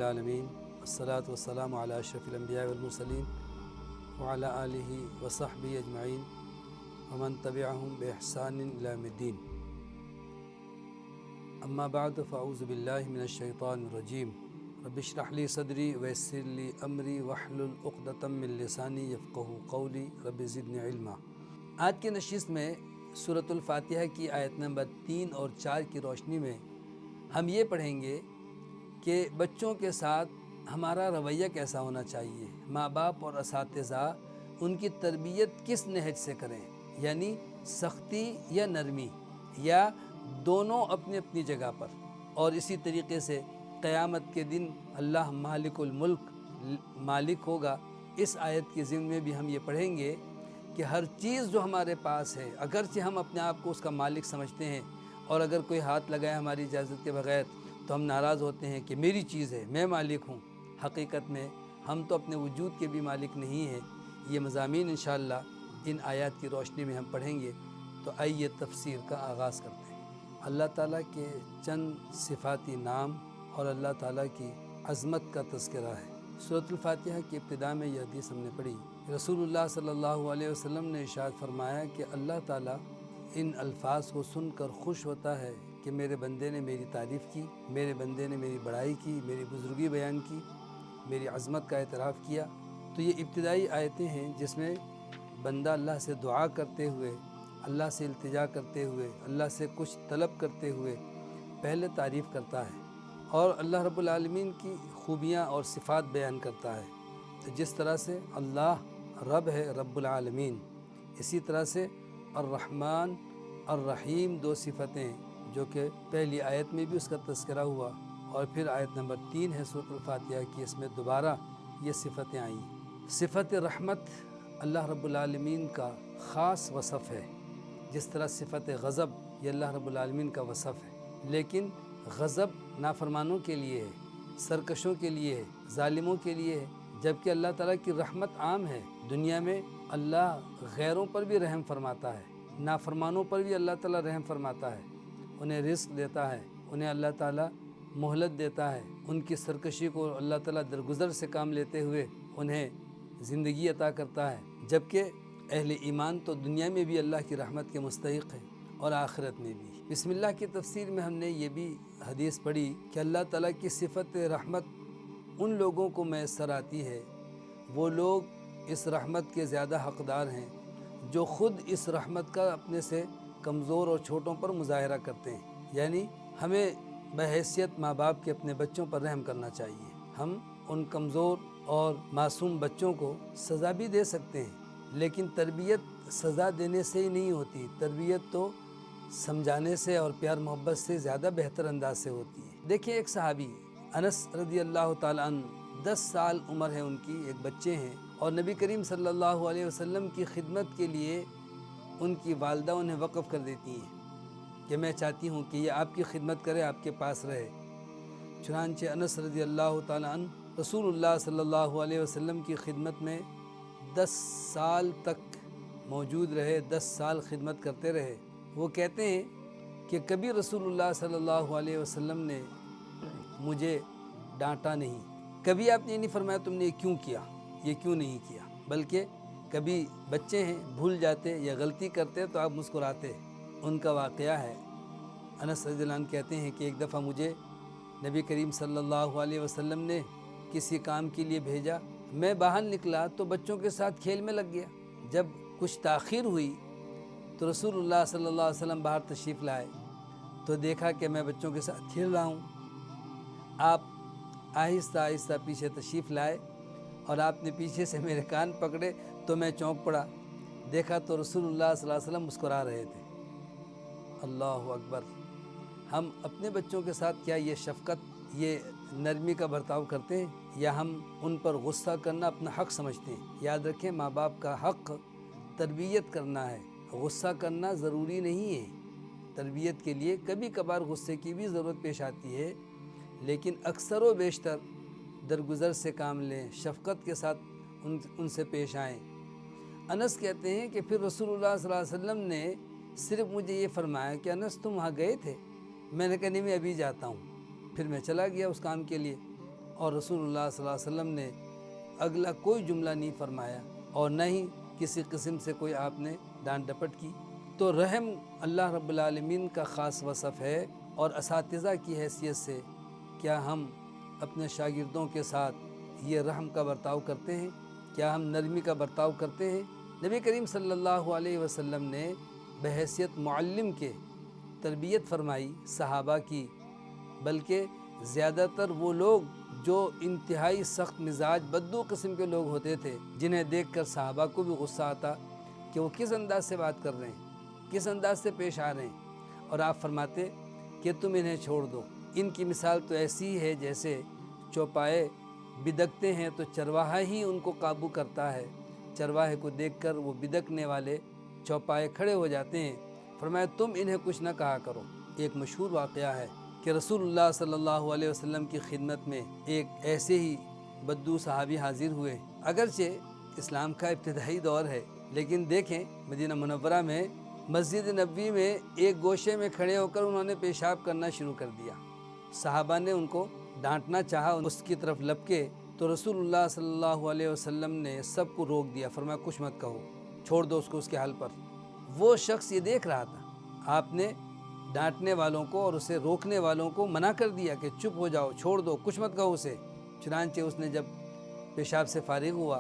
العالمین والصلاة والسلام علی اشرف الانبیاء والمرسلین وعلی آلہ وصحبہ اجمعین ومن تبعہم بإحسان الی یوم الدین۔ اما بعد فاعوذ باللہ من الشیطان الرجیم۔ رب اشرح لی صدری ویسر لی امری واحلل عقدۃ من لسانی یفقہوا قولی رب زدنی علما۔ آج کے نشست میں سورۃ الفاتحہ کی آیت نمبر 3 اور 4 کی روشنی میں ہم یہ پڑھیں گے کہ بچوں کے ساتھ ہمارا رویہ کیسا ہونا چاہیے، ماں باپ اور اساتذہ ان کی تربیت کس نہج سے کریں، یعنی سختی یا نرمی، یا دونوں اپنی اپنی جگہ پر۔ اور اسی طریقے سے قیامت کے دن اللہ مالک الملک مالک ہوگا۔ اس آیت کے ضمن میں بھی ہم یہ پڑھیں گے کہ ہر چیز جو ہمارے پاس ہے، اگرچہ ہم اپنے آپ کو اس کا مالک سمجھتے ہیں، اور اگر کوئی ہاتھ لگائے ہماری اجازت کے بغیر تو ہم ناراض ہوتے ہیں کہ میری چیز ہے، میں مالک ہوں۔ حقیقت میں ہم تو اپنے وجود کے بھی مالک نہیں ہیں۔ یہ مضامین انشاءاللہ ان آیات کی روشنی میں ہم پڑھیں گے۔ تو آئیے تفسیر کا آغاز کرتے ہیں۔ اللہ تعالیٰ کے چند صفاتی نام اور اللہ تعالیٰ کی عظمت کا تذکرہ ہے۔ سورۃ الفاتحہ کی ابتدا میں یہ حدیث ہم نے پڑھی، رسول اللہ صلی اللہ علیہ وسلم نے ارشاد فرمایا کہ اللہ تعالیٰ ان الفاظ کو سن کر خوش ہوتا ہے کہ میرے بندے نے میری تعریف کی، میرے بندے نے میری بڑائی کی، میری بزرگی بیان کی، میری عظمت کا اعتراف کیا۔ تو یہ ابتدائی آیتیں ہیں جس میں بندہ اللہ سے دعا کرتے ہوئے، اللہ سے التجا کرتے ہوئے، اللہ سے کچھ طلب کرتے ہوئے پہلے تعریف کرتا ہے اور اللہ رب العالمین کی خوبیاں اور صفات بیان کرتا ہے۔ تو جس طرح سے اللہ رب ہے، رب العالمین، اسی طرح سے الرحمن الرحیم دو صفتیں جو کہ پہلی آیت میں بھی اس کا تذکرہ ہوا، اور پھر آیت نمبر 3 ہے سورۃ الفاتحہ کی، اس میں دوبارہ یہ صفتیں آئیں۔ صفت رحمت اللہ رب العالمین کا خاص وصف ہے، جس طرح صفت غضب یہ اللہ رب العالمین کا وصف ہے، لیکن غضب نافرمانوں کے لیے ہے، سرکشوں کے لیے ہے، ظالموں کے لیے ہے، جبکہ اللہ تعالیٰ کی رحمت عام ہے۔ دنیا میں اللہ غیروں پر بھی رحم فرماتا ہے، نافرمانوں پر بھی اللہ تعالیٰ رحم فرماتا ہے، انہیں رزق دیتا ہے، انہیں اللہ تعالیٰ مہلت دیتا ہے، ان کی سرکشی کو اللہ تعالیٰ درگزر سے کام لیتے ہوئے انہیں زندگی عطا کرتا ہے، جبکہ اہل ایمان تو دنیا میں بھی اللہ کی رحمت کے مستحق ہیں اور آخرت میں بھی۔ بسم اللہ کی تفسیر میں ہم نے یہ بھی حدیث پڑھی کہ اللہ تعالیٰ کی صفت رحمت ان لوگوں کو میسر آتی ہے، وہ لوگ اس رحمت کے زیادہ حقدار ہیں جو خود اس رحمت کا اپنے سے کمزور اور چھوٹوں پر مظاہرہ کرتے ہیں۔ یعنی ہمیں بحیثیت ماں باپ کے اپنے بچوں پر رحم کرنا چاہیے۔ ہم ان کمزور اور معصوم بچوں کو سزا بھی دے سکتے ہیں، لیکن تربیت سزا دینے سے ہی نہیں ہوتی، تربیت تو سمجھانے سے اور پیار محبت سے زیادہ بہتر انداز سے ہوتی ہے۔ دیکھیں ایک صحابی انس رضی اللہ تعالیٰ عنہ، 10 سال عمر ہے ان کی، ایک بچے ہیں، اور نبی کریم صلی اللہ علیہ وسلم کی خدمت کے لیے ان کی والدہ انہیں وقف کر دیتی ہیں کہ میں چاہتی ہوں کہ یہ آپ کی خدمت کرے، آپ کے پاس رہے۔ چنانچہ انس رضی اللہ تعالیٰ عنہ رسول اللہ صلی اللہ علیہ وسلم کی خدمت میں 10 سال تک موجود رہے، 10 سال خدمت کرتے رہے۔ وہ کہتے ہیں کہ کبھی رسول اللہ صلی اللہ علیہ وسلم نے مجھے ڈانٹا نہیں، کبھی آپ نے یہ نہیں فرمایا تم نے یہ کیوں کیا، یہ کیوں نہیں کیا، بلکہ کبھی بچے ہیں بھول جاتے یا غلطی کرتے تو آپ مسکراتے۔ ان کا واقعہ ہے، انس رضی اللہ عنہ کہتے ہیں کہ ایک دفعہ مجھے نبی کریم صلی اللہ علیہ وسلم نے کسی کام کے لیے بھیجا، میں باہر نکلا تو بچوں کے ساتھ کھیل میں لگ گیا۔ جب کچھ تاخیر ہوئی تو رسول اللہ صلی اللہ علیہ وسلم باہر تشریف لائے تو دیکھا کہ میں بچوں کے ساتھ کھیل رہا ہوں۔ آپ آہستہ آہستہ پیچھے تشریف لائے اور آپ نے پیچھے سے میرے کان پکڑے تو میں چونک پڑا، دیکھا تو رسول اللہ صلی اللہ علیہ وسلم مسکرا رہے تھے۔ اللہ اکبر! ہم اپنے بچوں کے ساتھ کیا یہ شفقت، یہ نرمی کا برتاؤ کرتے ہیں، یا ہم ان پر غصہ کرنا اپنا حق سمجھتے ہیں؟ یاد رکھیں، ماں باپ کا حق تربیت کرنا ہے، غصہ کرنا ضروری نہیں ہے۔ تربیت کے لیے کبھی کبھار غصے کی بھی ضرورت پیش آتی ہے، لیکن اکثر و بیشتر درگزر سے کام لیں، شفقت کے ساتھ ان سے پیش آئیں۔ انس کہتے ہیں کہ پھر رسول اللہ صلی اللہ علیہ وسلم نے صرف مجھے یہ فرمایا کہ انس تم وہاں گئے تھے؟ میں نے کہا نہیں، میں ابھی جاتا ہوں۔ پھر میں چلا گیا اس کام کے لیے، اور رسول اللہ صلی اللہ علیہ وسلم نے اگلا کوئی جملہ نہیں فرمایا اور نہ ہی کسی قسم سے کوئی آپ نے ڈانٹ ڈپٹ کی۔ تو رحم اللہ رب العالمین کا خاص وصف ہے، اور اساتذہ کی حیثیت سے کیا ہم اپنے شاگردوں کے ساتھ یہ رحم کا برتاؤ کرتے ہیں؟ کیا ہم نرمی کا برتاؤ کرتے ہیں؟ نبی کریم صلی اللہ علیہ وسلم نے بحیثیت معلم کے تربیت فرمائی صحابہ کی، بلکہ زیادہ تر وہ لوگ جو انتہائی سخت مزاج بدو قسم کے لوگ ہوتے تھے، جنہیں دیکھ کر صحابہ کو بھی غصہ آتا کہ وہ کس انداز سے بات کر رہے ہیں، کس انداز سے پیش آ رہے ہیں، اور آپ فرماتے کہ تم انہیں چھوڑ دو۔ ان کی مثال تو ایسی ہے جیسے چوپائے بدکتے ہیں تو چرواہا ہی ان کو قابو کرتا ہے، چرواہے کو دیکھ کر وہ بدکنے والے چوپائے کھڑے ہو جاتے ہیں۔ فرمایا تم انہیں کچھ نہ کہا کرو۔ ایک مشہور واقعہ ہے کہ رسول اللہ صلی اللہ علیہ وسلم کی خدمت میں ایک ایسے ہی بدو صحابی حاضر ہوئے۔ اگرچہ اسلام کا ابتدائی دور ہے، لیکن دیکھیں مدینہ منورہ میں مسجد نبوی میں ایک گوشے میں کھڑے ہو کر انہوں نے پیشاب کرنا شروع کر دیا۔ صحابہ نے ان کو ڈانٹنا چاہا، اس کی طرف لپکے تو رسول اللہ صلی اللہ علیہ وسلم نے سب کو روک دیا۔ فرمایا کچھ مت کہو، چھوڑ دو اس کو اس کے حال پر۔ وہ شخص یہ دیکھ رہا تھا، آپ نے ڈانٹنے والوں کو اور اسے روکنے والوں کو منع کر دیا کہ چپ ہو جاؤ، چھوڑ دو، کچھ مت کہو اسے۔ چنانچہ اس نے جب پیشاب سے فارغ ہوا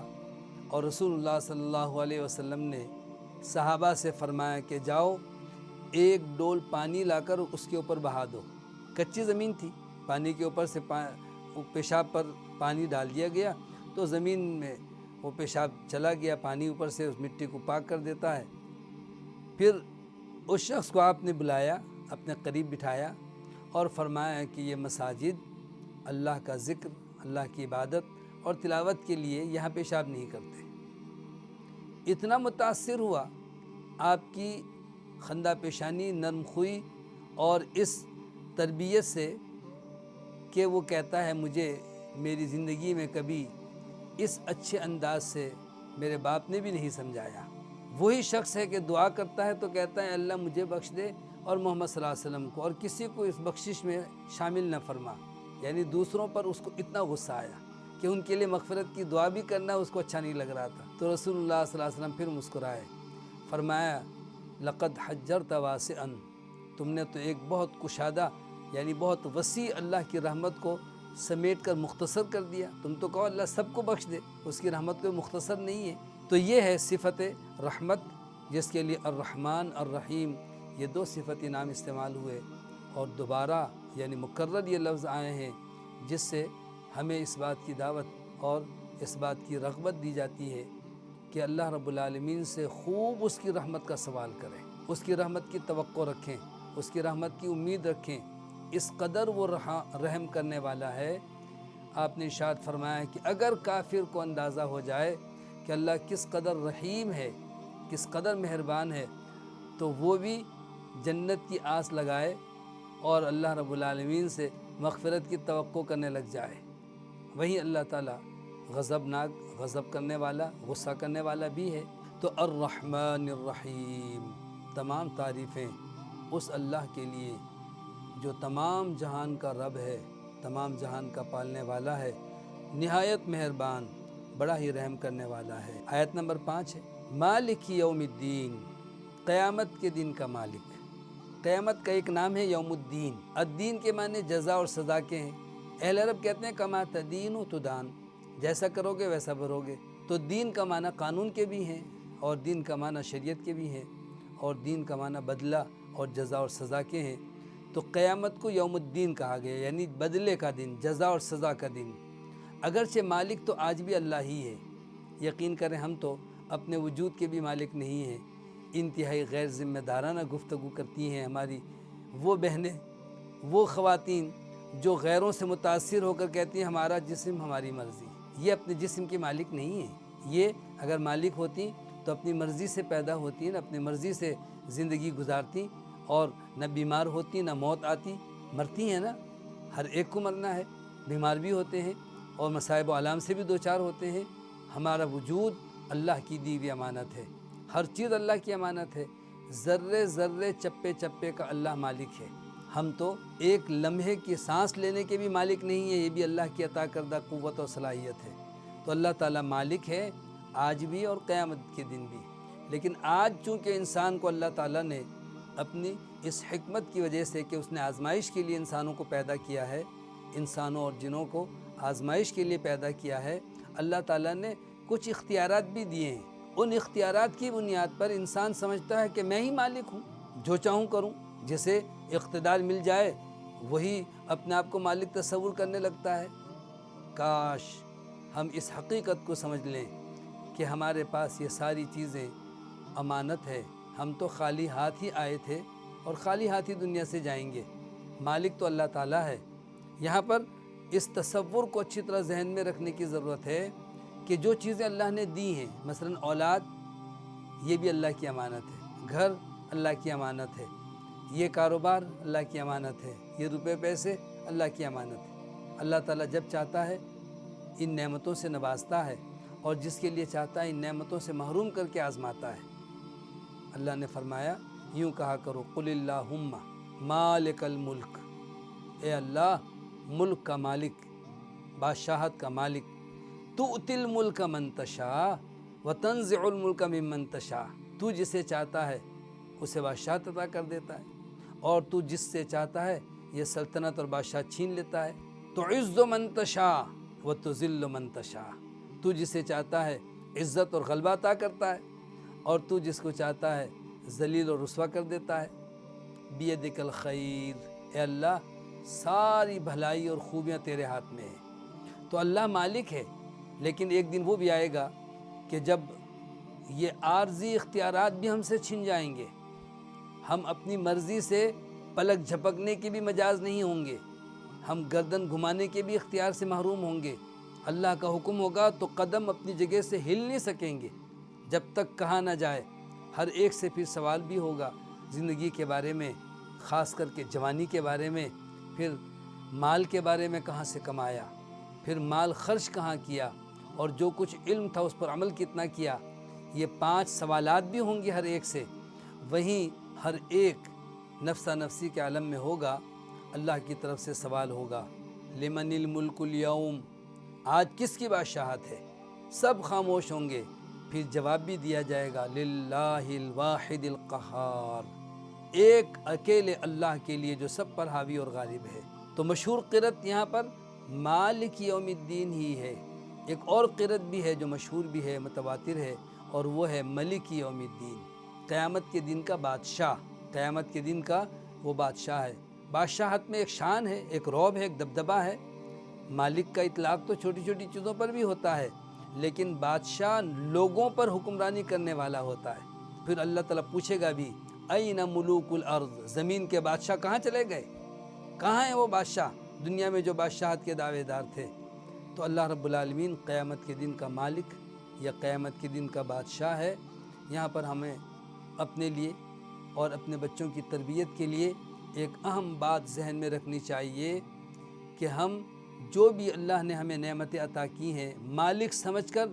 اور رسول اللہ صلی اللہ علیہ وسلم نے صحابہ سے فرمایا کہ جاؤ ایک ڈول پانی لا کر اس کے اوپر بہا دو۔ کچی زمین تھی، پانی کے اوپر سے پیشاب پر پانی ڈال دیا گیا تو زمین میں وہ پیشاب چلا گیا، پانی اوپر سے اس مٹی کو پاک کر دیتا ہے۔ پھر اس شخص کو آپ نے بلایا، اپنے قریب بٹھایا اور فرمایا کہ یہ مساجد اللہ کا ذکر، اللہ کی عبادت اور تلاوت کے لیے یہاں پیشاب نہیں کرتے۔ اتنا متاثر ہوا آپ کی خندہ پیشانی، نرم خوئی اور اس تربیت سے کہ وہ کہتا ہے مجھے میری زندگی میں کبھی اس اچھے انداز سے میرے باپ نے بھی نہیں سمجھایا۔ وہی شخص ہے کہ دعا کرتا ہے تو کہتا ہے اللہ مجھے بخش دے اور محمد صلی اللہ علیہ وسلم کو، اور کسی کو اس بخشش میں شامل نہ فرما۔ یعنی دوسروں پر اس کو اتنا غصہ آیا کہ ان کے لیے مغفرت کی دعا بھی کرنا اس کو اچھا نہیں لگ رہا تھا۔ تو رسول اللہ صلی اللہ علیہ وسلم پھر مسکرائے، فرمایا لقد حجرت واسعا، تم نے تو ایک بہت کشادہ یعنی بہت وسیع اللہ کی رحمت کو سمیٹ کر مختصر کر دیا۔ تم تو کہو اللہ سب کو بخش دے، اس کی رحمت کوئی مختصر نہیں ہے۔ تو یہ ہے صفت رحمت، جس کے لیے الرحمن الرحیم یہ دو صفتی نام استعمال ہوئے، اور دوبارہ یعنی مکرر یہ لفظ آئے ہیں، جس سے ہمیں اس بات کی دعوت اور اس بات کی رغبت دی جاتی ہے کہ اللہ رب العالمین سے خوب اس کی رحمت کا سوال کریں، اس کی رحمت کی توقع رکھیں، اس کی رحمت کی امید رکھیں۔ اس قدر وہ رحم کرنے والا ہے۔ آپ نے ارشاد فرمایا کہ اگر کافر کو اندازہ ہو جائے کہ اللہ کس قدر رحیم ہے، کس قدر مہربان ہے، تو وہ بھی جنت کی آس لگائے اور اللہ رب العالمین سے مغفرت کی توقع کرنے لگ جائے۔ وہیں اللہ تعالیٰ غضب کرنے والا، غصہ کرنے والا بھی ہے۔ تو الرحمن الرحیم، تمام تعریفیں اس اللہ کے لیے جو تمام جہان کا رب ہے، تمام جہان کا پالنے والا ہے، نہایت مہربان، بڑا ہی رحم کرنے والا ہے۔ آیت نمبر 5 ہے مالک یوم الدین، قیامت کے دن کا مالک۔ قیامت کا ایک نام ہے یوم الدین۔ الدین کے معنی جزا اور سزا کے ہیں۔ اہل عرب کہتے ہیں کما تدین تدان، جیسا کرو گے ویسا بھرو گے۔ تو دین کا معنی قانون کے بھی ہیں، اور دین کا معنی شریعت کے بھی ہیں، اور دین کا معنی بدلہ اور جزا اور سزا کے ہیں۔ تو قیامت کو یوم الدین کہا گیا، یعنی بدلے کا دن، جزا اور سزا کا دن۔ اگرچہ مالک تو آج بھی اللہ ہی ہے، یقین کریں ہم تو اپنے وجود کے بھی مالک نہیں ہیں۔ انتہائی غیر ذمہ دارانہ گفتگو کرتی ہیں ہماری وہ بہنیں، وہ خواتین جو غیروں سے متاثر ہو کر کہتی ہیں ہمارا جسم ہماری مرضی۔ یہ اپنے جسم کی مالک نہیں ہیں۔ یہ اگر مالک ہوتی تو اپنی مرضی سے پیدا ہوتی، نہ اپنی مرضی سے زندگی گزارتی، اور نہ بیمار ہوتی، نہ موت آتی۔ مرتی ہیں نا، ہر ایک کو مرنا ہے، بیمار بھی ہوتے ہیں اور مصائب و آلام سے بھی دوچار ہوتے ہیں۔ ہمارا وجود اللہ کی دی ہوئی امانت ہے، ہر چیز اللہ کی امانت ہے، ذرے ذرے چپے چپے کا اللہ مالک ہے۔ ہم تو ایک لمحے کی سانس لینے کے بھی مالک نہیں ہیں، یہ بھی اللہ کی عطا کردہ قوت اور صلاحیت ہے۔ تو اللہ تعالیٰ مالک ہے آج بھی اور قیامت کے دن بھی۔ لیکن آج چونکہ انسان کو اللہ تعالیٰ نے اپنی اس حکمت کی وجہ سے کہ اس نے آزمائش کے لیے انسانوں کو پیدا کیا ہے، انسانوں اور جنوں کو آزمائش کے لیے پیدا کیا ہے، اللہ تعالیٰ نے کچھ اختیارات بھی دیے ہیں۔ ان اختیارات کی بنیاد پر انسان سمجھتا ہے کہ میں ہی مالک ہوں، جو چاہوں کروں۔ جسے اقتدار مل جائے وہی اپنے آپ کو مالک تصور کرنے لگتا ہے۔ کاش ہم اس حقیقت کو سمجھ لیں کہ ہمارے پاس یہ ساری چیزیں امانت ہے، ہم تو خالی ہاتھ ہی آئے تھے اور خالی ہاتھ ہی دنیا سے جائیں گے۔ مالک تو اللہ تعالیٰ ہے۔ یہاں پر اس تصور کو اچھی طرح ذہن میں رکھنے کی ضرورت ہے کہ جو چیزیں اللہ نے دی ہیں، مثلا اولاد، یہ بھی اللہ کی امانت ہے، گھر اللہ کی امانت ہے، یہ کاروبار اللہ کی امانت ہے، یہ روپے پیسے اللہ کی امانت ہے۔ اللہ تعالیٰ جب چاہتا ہے ان نعمتوں سے نوازتا ہے، اور جس کے لیے چاہتا ہے ان نعمتوں سے محروم کر کے آزماتا ہے۔ اللہ نے فرمایا، یوں کہا کرو، قل اللہم مالک الملک، اے اللہ ملک کا مالک، بادشاہت کا مالک، تؤتی الملک من تشاء وتنزع الملک ممن تشاء، تو جسے چاہتا ہے اسے بادشاہت عطا کر دیتا ہے، اور تو جس سے چاہتا ہے یہ سلطنت اور بادشاہ چھین لیتا ہے۔ تعز من تشاء وتذل من تشاء، تو جسے چاہتا ہے عزت اور غلبہ عطا کرتا ہے، اور تو جس کو چاہتا ہے ذلیل اور رسوا کر دیتا ہے۔ بیدک الخیر، اے اللہ ساری بھلائی اور خوبیاں تیرے ہاتھ میں ہیں۔ تو اللہ مالک ہے، لیکن ایک دن وہ بھی آئے گا کہ جب یہ عارضی اختیارات بھی ہم سے چھن جائیں گے، ہم اپنی مرضی سے پلک جھپکنے کے بھی مجاز نہیں ہوں گے، ہم گردن گھمانے کے بھی اختیار سے محروم ہوں گے۔ اللہ کا حکم ہوگا تو قدم اپنی جگہ سے ہل نہیں سکیں گے جب تک کہا نہ جائے۔ ہر ایک سے پھر سوال بھی ہوگا زندگی کے بارے میں، خاص کر کے جوانی کے بارے میں، پھر مال کے بارے میں، کہاں سے کمایا، پھر مال خرچ کہاں کیا، اور جو کچھ علم تھا اس پر عمل کتنا کیا۔ یہ 5 سوالات بھی ہوں گے ہر ایک سے۔ وہیں ہر ایک نفسا نفسی کے عالم میں ہوگا، اللہ کی طرف سے سوال ہوگا، لمن الملک اليوم، آج کس کی بادشاہت ہے؟ سب خاموش ہوں گے، پھر جواب بھی دیا جائے گا، للہ الواحد القہار، ایک اکیلے اللہ کے لیے جو سب پر حاوی اور غالب ہے۔ تو مشہور قرأت یہاں پر مالک یوم الدین ہی ہے۔ ایک اور قرأت بھی ہے جو مشہور بھی ہے، متواتر ہے، اور وہ ہے ملک یوم الدین، قیامت کے دن کا بادشاہ۔ قیامت کے دن کا وہ بادشاہ ہے۔ بادشاہت میں ایک شان ہے، ایک رعب ہے، ایک دبدبہ ہے۔ مالک کا اطلاق تو چھوٹی چھوٹی چیزوں پر بھی ہوتا ہے، لیکن بادشاہ لوگوں پر حکمرانی کرنے والا ہوتا ہے۔ پھر اللہ تعالیٰ پوچھے گا بھی، این ملوک الارض، زمین کے بادشاہ کہاں چلے گئے؟ کہاں ہیں وہ بادشاہ دنیا میں جو بادشاہت کے دعوے دار تھے؟ تو اللہ رب العالمین قیامت کے دن کا مالک یا قیامت کے دن کا بادشاہ ہے۔ یہاں پر ہمیں اپنے لیے اور اپنے بچوں کی تربیت کے لیے ایک اہم بات ذہن میں رکھنی چاہیے کہ ہم جو بھی اللہ نے ہمیں نعمتیں عطا کی ہیں، مالک سمجھ کر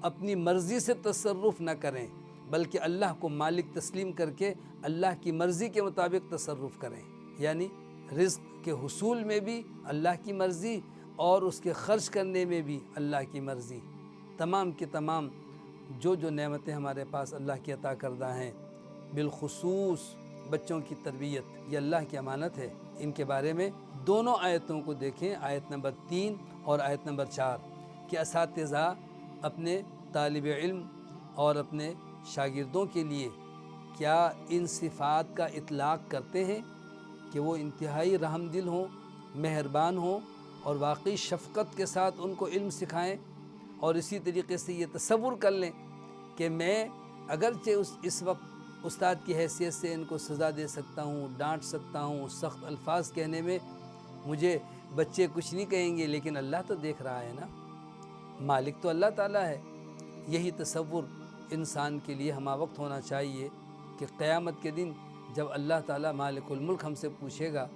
اپنی مرضی سے تصرف نہ کریں، بلکہ اللہ کو مالک تسلیم کر کے اللہ کی مرضی کے مطابق تصرف کریں۔ یعنی رزق کے حصول میں بھی اللہ کی مرضی، اور اس کے خرچ کرنے میں بھی اللہ کی مرضی۔ تمام کے تمام جو نعمتیں ہمارے پاس اللہ کی عطا کردہ ہیں، بالخصوص بچوں کی تربیت، یہ اللہ کی امانت ہے۔ ان کے بارے میں دونوں آیتوں کو دیکھیں، آیت نمبر 3 اور آیت نمبر 4، کہ اساتذہ اپنے طالب علم اور اپنے شاگردوں کے لیے کیا ان صفات کا اطلاق کرتے ہیں کہ وہ انتہائی رحم دل ہوں، مہربان ہوں، اور واقعی شفقت کے ساتھ ان کو علم سکھائیں، اور اسی طریقے سے یہ تصور کر لیں کہ میں اگرچہ اس وقت استاد کی حیثیت سے ان کو سزا دے سکتا ہوں، ڈانٹ سکتا ہوں، سخت الفاظ کہنے میں مجھے بچے کچھ نہیں کہیں گے، لیکن اللہ تو دیکھ رہا ہے نا، مالک تو اللہ تعالیٰ ہے۔ یہی تصور انسان کے لیے ہمہ وقت ہونا چاہیے کہ قیامت کے دن جب اللہ تعالیٰ مالک الملک ہم سے پوچھے گا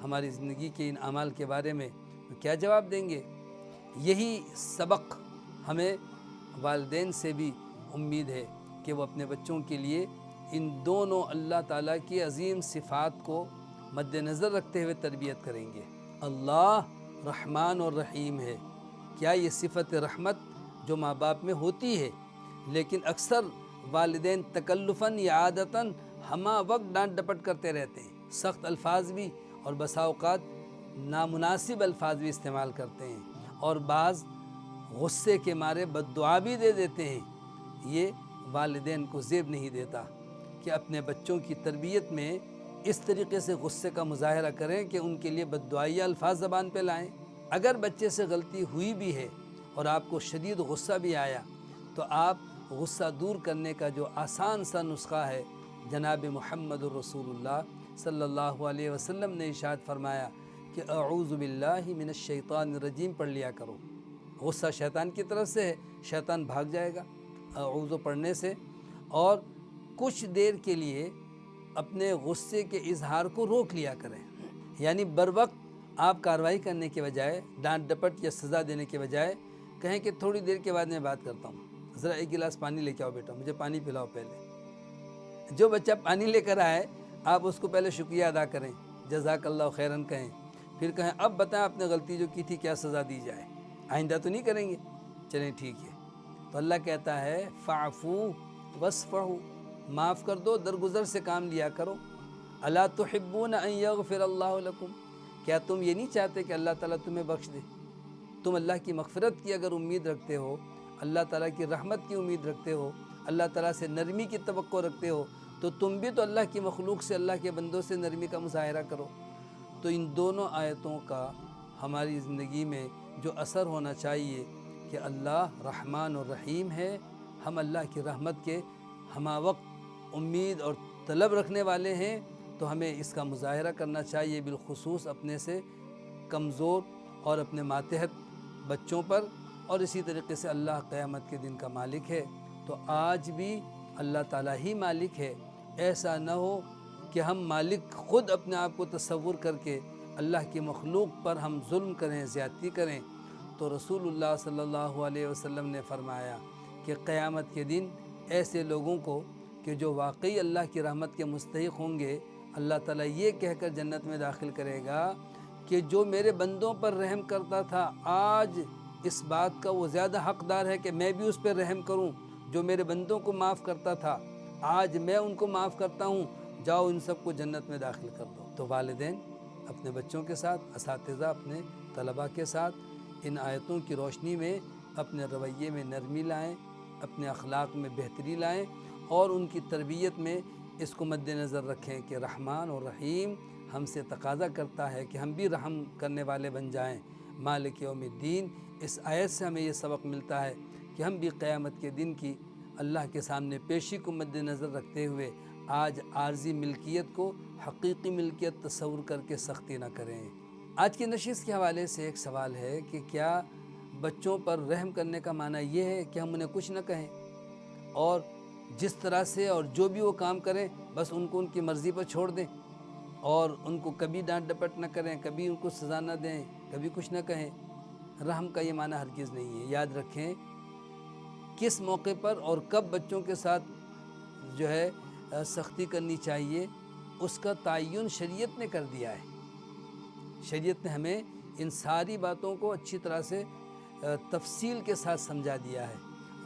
ہماری زندگی کے ان اعمال کے بارے میں، تو کیا جواب دیں گے؟ یہی سبق ہمیں والدین سے بھی امید ہے کہ وہ اپنے بچوں کے لیے ان دونوں اللہ تعالیٰ کی عظیم صفات کو مد نظر رکھتے ہوئے تربیت کریں گے۔ اللہ رحمان اور رحیم ہے، کیا یہ صفت رحمت جو ماں باپ میں ہوتی ہے، لیکن اکثر والدین تکلفاً یا عادتاً ہمہ وقت ڈانٹ ڈپٹ کرتے رہتے ہیں، سخت الفاظ بھی اور بسا اوقات نامناسب الفاظ بھی استعمال کرتے ہیں، اور بعض غصے کے مارے بد دعا بھی دے دیتے ہیں۔ یہ والدین کو زیب نہیں دیتا کہ اپنے بچوں کی تربیت میں اس طریقے سے غصے کا مظاہرہ کریں کہ ان کے لیے بد دعائیہ الفاظ زبان پہ لائیں۔ اگر بچے سے غلطی ہوئی بھی ہے اور آپ کو شدید غصہ بھی آیا، تو آپ غصہ دور کرنے کا جو آسان سا نسخہ ہے، جناب محمد الرسول اللہ صلی اللہ علیہ وسلم نے ارشاد فرمایا کہ اعوذ باللہ من الشیطان الرجیم پڑھ لیا کرو۔ غصہ شیطان کی طرف سے ہے، شیطان بھاگ جائے گا اعوذ پڑھنے سے، اور کچھ دیر کے لیے اپنے غصے کے اظہار کو روک لیا کریں، یعنی بروقت آپ کارروائی کرنے کے بجائے، ڈانٹ ڈپٹ یا سزا دینے کے بجائے کہیں کہ تھوڑی دیر کے بعد میں بات کرتا ہوں، ذرا ایک گلاس پانی لے کے آؤ بیٹا، مجھے پانی پلاؤ پہلے۔ جو بچہ پانی لے کر آئے آپ اس کو پہلے شکریہ ادا کریں، جزاک اللہ خیراً کہیں، پھر کہیں اب بتائیں آپ نے غلطی جو کی تھی کیا سزا دی جائے، آئندہ تو نہیں کریں گے؟ چلیں ٹھیک ہے۔ تو اللہ کہتا ہے فاعفو واصفحوا، معاف کر دو، درگزر سے کام لیا کرو۔ الا تحبون ان یغفر اللہ لکم، کیا تم یہ نہیں چاہتے کہ اللہ تعالیٰ تمہیں بخش دے؟ تم اللہ کی مغفرت کی اگر امید رکھتے ہو، اللہ تعالیٰ کی رحمت کی امید رکھتے ہو، اللہ تعالیٰ سے نرمی کی توقع رکھتے ہو، تو تم بھی تو اللہ کی مخلوق سے، اللہ کے بندوں سے نرمی کا مظاہرہ کرو۔ تو ان دونوں آیتوں کا ہماری زندگی میں جو اثر ہونا چاہیے کہ اللہ رحمان اور رحیم ہے، ہم اللہ کی رحمت کے ہمہ وقت امید اور طلب رکھنے والے ہیں، تو ہمیں اس کا مظاہرہ کرنا چاہیے، بالخصوص اپنے سے کمزور اور اپنے ماتحت بچوں پر۔ اور اسی طریقے سے اللہ قیامت کے دن کا مالک ہے، تو آج بھی اللہ تعالیٰ ہی مالک ہے۔ ایسا نہ ہو کہ ہم مالک خود اپنے آپ کو تصور کر کے اللہ کی مخلوق پر ہم ظلم کریں، زیادتی کریں۔ تو رسول اللہ صلی اللہ علیہ وسلم نے فرمایا کہ قیامت کے دن ایسے لوگوں کو کہ جو واقعی اللہ کی رحمت کے مستحق ہوں گے، اللہ تعالیٰ یہ کہہ کر جنت میں داخل کرے گا کہ جو میرے بندوں پر رحم کرتا تھا، آج اس بات کا وہ زیادہ حقدار ہے کہ میں بھی اس پہ رحم کروں۔ جو میرے بندوں کو معاف کرتا تھا، آج میں ان کو معاف کرتا ہوں، جاؤ ان سب کو جنت میں داخل کر دو۔ تو والدین اپنے بچوں کے ساتھ، اساتذہ اپنے طلباء کے ساتھ ان آیتوں کی روشنی میں اپنے رویے میں نرمی لائیں، اپنے اخلاق میں بہتری لائیں، اور ان کی تربیت میں اس کو مد نظر رکھیں کہ رحمان اور رحیم ہم سے تقاضا کرتا ہے کہ ہم بھی رحم کرنے والے بن جائیں۔ مالک یوم الدین، اس آیت سے ہمیں یہ سبق ملتا ہے کہ ہم بھی قیامت کے دن کی اللہ کے سامنے پیشی کو مد نظر رکھتے ہوئے آج عارضی ملکیت کو حقیقی ملکیت تصور کر کے سختی نہ کریں۔ آج کی نشست کے حوالے سے ایک سوال ہے کہ کیا بچوں پر رحم کرنے کا معنی یہ ہے کہ ہم انہیں کچھ نہ کہیں، اور جس طرح سے اور جو بھی وہ کام کریں بس ان کو ان کی مرضی پر چھوڑ دیں، اور ان کو کبھی ڈانٹ ڈپٹ نہ کریں، کبھی ان کو سزا نہ دیں، کبھی کچھ نہ کہیں؟ رحم کا یہ معنی ہرگز نہیں ہے۔ یاد رکھیں کس موقع پر اور کب بچوں کے ساتھ جو ہے سختی کرنی چاہیے، اس کا تعین شریعت نے کر دیا ہے۔ شریعت نے ہمیں ان ساری باتوں کو اچھی طرح سے تفصیل کے ساتھ سمجھا دیا ہے۔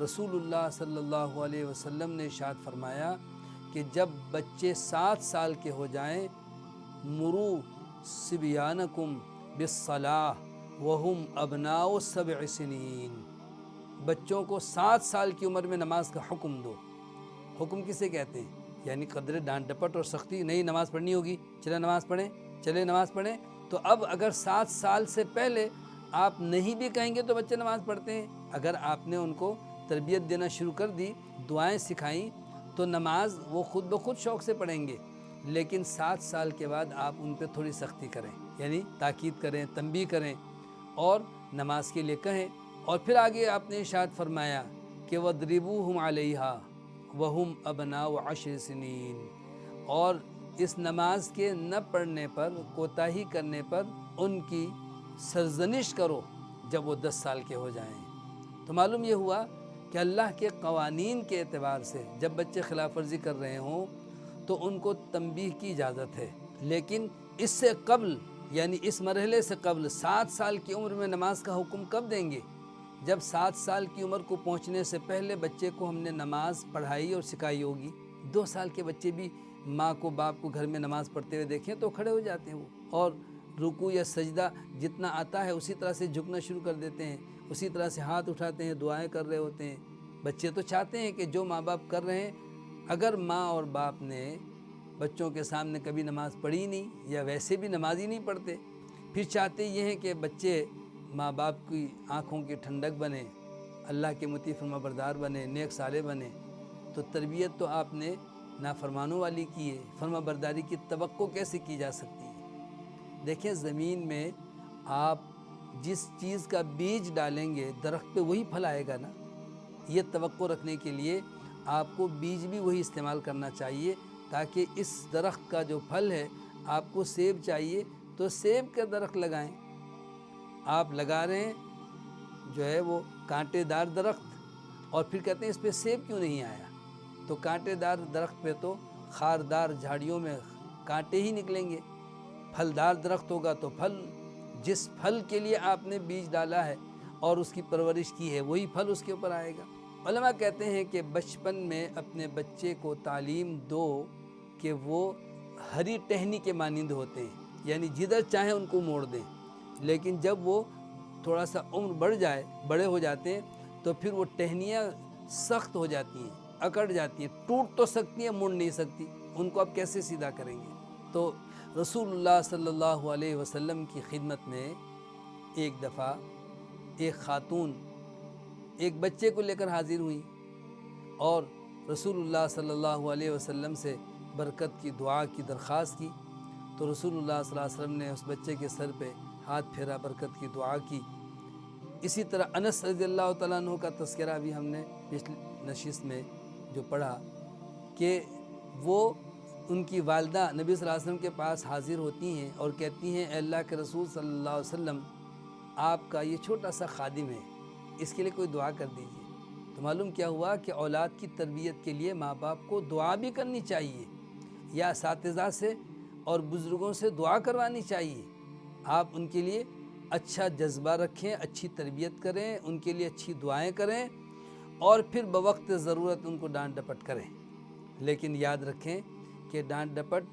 رسول اللہ صلی اللہ علیہ وسلم نے ارشاد فرمایا کہ جب بچے 7 سال کے ہو جائیں، مرو صبیانکم بالصلاۃ وہم ابناء 7 سنین، بچوں کو 7 سال کی عمر میں نماز کا حکم دو۔ حکم کسے کہتے ہیں؟ یعنی قدر ڈانٹ ڈپٹ اور سختی نہیں، نماز پڑھنی ہوگی، چلے نماز پڑھیں، چلے نماز پڑھیں۔ تو اب اگر 7 سال سے پہلے آپ نہیں بھی کہیں گے تو بچے نماز پڑھتے ہیں۔ اگر آپ نے ان کو تربیت دینا شروع کر دی، دعائیں سکھائیں، تو نماز وہ خود بخود شوق سے پڑھیں گے۔ لیکن 7 سال کے بعد آپ ان پہ تھوڑی سختی کریں، یعنی تاکید کریں، تنبیہ کریں، اور نماز کے لیے کہیں۔ اور پھر آگے آپ نے ارشاد فرمایا کہ وَاضْرِبُوهُمْ عَلَيْهَا وَهُمْ أَبْنَاءُ 10 سنین، اور اس نماز کے نہ پڑھنے پر، کوتاہی کرنے پر ان کی سرزنش کرو جب وہ 10 سال کے ہو جائیں۔ تو معلوم یہ ہوا کہ اللہ کے قوانین کے اعتبار سے جب بچے خلاف ورزی کر رہے ہوں تو ان کو تنبیہ کی اجازت ہے، لیکن اس سے قبل یعنی اس مرحلے سے قبل 7 سال کی عمر میں نماز کا حکم کب دیں گے؟ جب 7 سال کی عمر کو پہنچنے سے پہلے بچے کو ہم نے نماز پڑھائی اور سکھائی ہوگی۔ 2 سال کے بچے بھی ماں کو باپ کو گھر میں نماز پڑھتے ہوئے دیکھیں تو کھڑے ہو جاتے ہیں وہ، اور رکوع یا سجدہ جتنا آتا ہے اسی طرح سے جھکنا شروع کر دیتے ہیں، اسی طرح سے ہاتھ اٹھاتے ہیں، دعائیں کر رہے ہوتے ہیں۔ بچے تو چاہتے ہیں کہ جو ماں باپ کر رہے ہیں، اگر ماں اور باپ نے بچوں کے سامنے کبھی نماز پڑھی نہیں یا ویسے بھی نماز ہی نہیں پڑھتے، پھر چاہتے یہ ہیں کہ بچے ماں باپ کی آنکھوں کی ٹھنڈک بنے، اللہ کے مطیع فرما بردار بنے، نیک صالح بنے، تو تربیت تو آپ نے نافرمانوں والی کی ہے، فرما برداری کی توقع کیسے کی جا سکتی ہے؟ دیکھیں زمین میں آپ جس چیز کا بیج ڈالیں گے درخت پہ وہی پھل آئے گا نا۔ یہ توقع رکھنے کے لیے آپ کو بیج بھی وہی استعمال کرنا چاہیے، تاکہ اس درخت کا جو پھل ہے، آپ کو سیب چاہیے تو سیب کا درخت لگائیں۔ آپ لگا رہے ہیں جو ہے وہ کانٹے دار درخت، اور پھر کہتے ہیں اس پہ سیب کیوں نہیں آیا؟ تو کانٹے دار درخت پہ تو خاردار جھاڑیوں میں کانٹے ہی نکلیں گے، پھلدار درخت ہوگا تو پھل، جس پھل کے لیے آپ نے بیج ڈالا ہے اور اس کی پرورش کی ہے وہی پھل اس کے اوپر آئے گا۔ علماء کہتے ہیں کہ بچپن میں اپنے بچے کو تعلیم دو کہ وہ ہری ٹہنی کے مانند ہوتے ہیں، یعنی جدھر چاہیں ان کو موڑ دیں، لیکن جب وہ تھوڑا سا عمر بڑے ہو جاتے ہیں تو پھر وہ ٹہنیاں سخت ہو جاتی ہیں، اکڑ جاتی ہیں، ٹوٹ تو سکتی ہیں، مڑ نہیں سکتی، ان کو آپ کیسے سیدھا کریں گے؟ تو رسول اللہ صلی اللہ علیہ وسلم کی خدمت میں ایک دفعہ ایک خاتون ایک بچے کو لے کر حاضر ہوئی اور رسول اللہ صلی اللہ علیہ وسلم سے برکت کی دعا کی درخواست کی، تو رسول اللہ صلی اللہ علیہ وسلم نے اس بچے کے سر پہ ہاتھ پھیرا، برکت کی دعا کی۔ اسی طرح انس رضی اللہ تعالیٰ عنہ کا تذکرہ بھی ہم نے پچھلی نشست میں جو پڑھا کہ وہ ان کی والدہ نبی صلی اللہ علیہ وسلم کے پاس حاضر ہوتی ہیں اور کہتی ہیں اے اللہ کے رسول صلی اللہ علیہ وسلم، آپ کا یہ چھوٹا سا خادم ہے، اس کے لیے کوئی دعا کر دیجیے۔ تو معلوم کیا ہوا کہ اولاد کی تربیت کے لیے ماں باپ کو دعا بھی کرنی چاہیے، یا اساتذہ سے اور بزرگوں سے دعا کروانی چاہیے۔ آپ ان کے لیے اچھا جذبہ رکھیں، اچھی تربیت کریں، ان کے لیے اچھی دعائیں کریں، اور پھر بوقت ضرورت ان کو ڈانٹ ڈپٹ کریں۔ لیکن یاد رکھیں کہ ڈانٹ ڈپٹ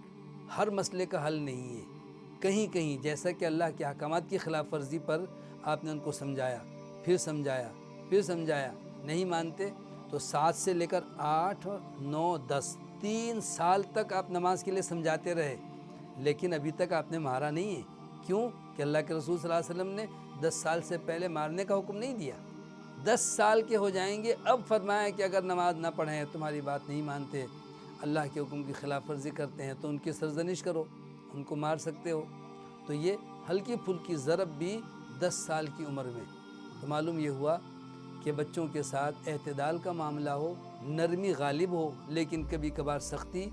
ہر مسئلے کا حل نہیں ہے۔ کہیں کہیں جیسا کہ اللہ کے احکامات کی خلاف ورزی پر آپ نے ان کو سمجھایا، پھر سمجھایا، نہیں مانتے تو 7 سے لے کر 8 اور 9 10 3 سال تک آپ نماز کے لیے سمجھاتے رہے، لیکن ابھی تک آپ نے مارا نہیں ہے۔ کیوں؟ کہ اللہ کے رسول صلی اللہ علیہ وسلم نے 10 سال سے پہلے مارنے کا حکم نہیں دیا۔ 10 سال کے ہو جائیں گے اب فرمایا کہ اگر نماز نہ پڑھیں، تمہاری بات نہیں مانتے، اللہ کے حکم کی خلاف ورزی کرتے ہیں، تو ان کی سرزنش کرو، ان کو مار سکتے ہو۔ تو یہ ہلکی پھلکی ضرب بھی 10 سال کی عمر میں۔ تو معلوم یہ ہوا کہ بچوں کے ساتھ اعتدال کا معاملہ ہو، نرمی غالب ہو، لیکن کبھی کبھار سختی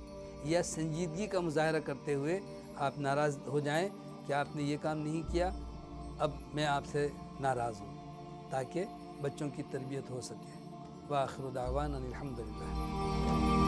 یا سنجیدگی کا مظاہرہ کرتے ہوئے آپ ناراض ہو جائیں کہ آپ نے یہ کام نہیں کیا، اب میں آپ سے ناراض ہوں، تاکہ بچوں کی تربیت ہو سکے۔ وآخر دعوانا الحمدللہ۔